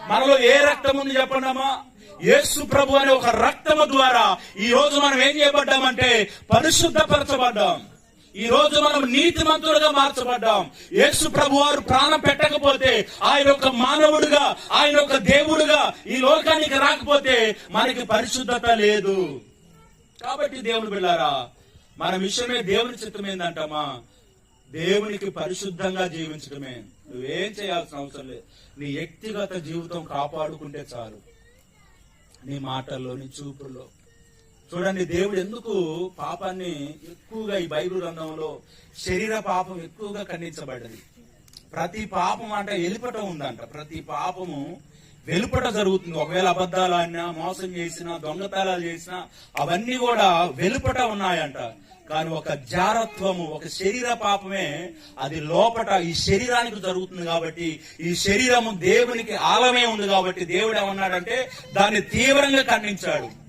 మనలో ఏ రక్తం ఉంది చెప్పండమ్మా? యేసు ప్రభు అనే ఒక రక్తము ద్వారా ఈ రోజు మనం ఏం చేయబడ్డామంటే పరిశుద్ధపరచబడ్డాం. ఈ రోజు మనం నీతిమంతులుగా మార్చబడ్డాం. యేసు ప్రభు వారు ప్రాణం పెట్టకపోతే, ఆయన ఒక మానవుడుగా, ఆయన ఒక దేవుడుగా ఈ లోకానికి రాకపోతే మనకి పరిశుద్ధత లేదు. కాబట్టి దేవుని బిడ్డలారా, మన విషయమే దేవుని చిత్తం ఏందంటమ్మా? దేవునికి పరిశుద్ధంగా జీవించడమే. నువ్వేం చేయాల్సిన అవసరం లేదు. నీ వ్యక్తిగత జీవితం కాపాడుకుంటే చాలు. నీ మాటల్లో, నీ చూపుల్లో. చూడండి, దేవుడు ఎందుకు పాపాన్ని ఎక్కువగా ఈ బైబిల్ గ్రంథంలో శరీర పాపం ఎక్కువగా ఖండించబడ్డది. ప్రతి పాపం అంటే వెలుపట ఉందంట. ప్రతి పాపము వెలుపట జరుగుతుంది. ఒకవేళ అబద్ధాలు ఆడినా, మోసం చేసినా, దొంగతనాలు చేసినా అవన్నీ కూడా వెలుపట ఉన్నాయంట. కానీ ఒక జారత్వము, ఒక శరీర పాపమే అది లోపట ఈ శరీరానికి జరుగుతుంది. కాబట్టి ఈ శరీరము దేవునికి ఆలమే ఉంది. కాబట్టి దేవుడు ఏమన్నాడంటే దాన్ని తీవ్రంగా ఖండించాడు.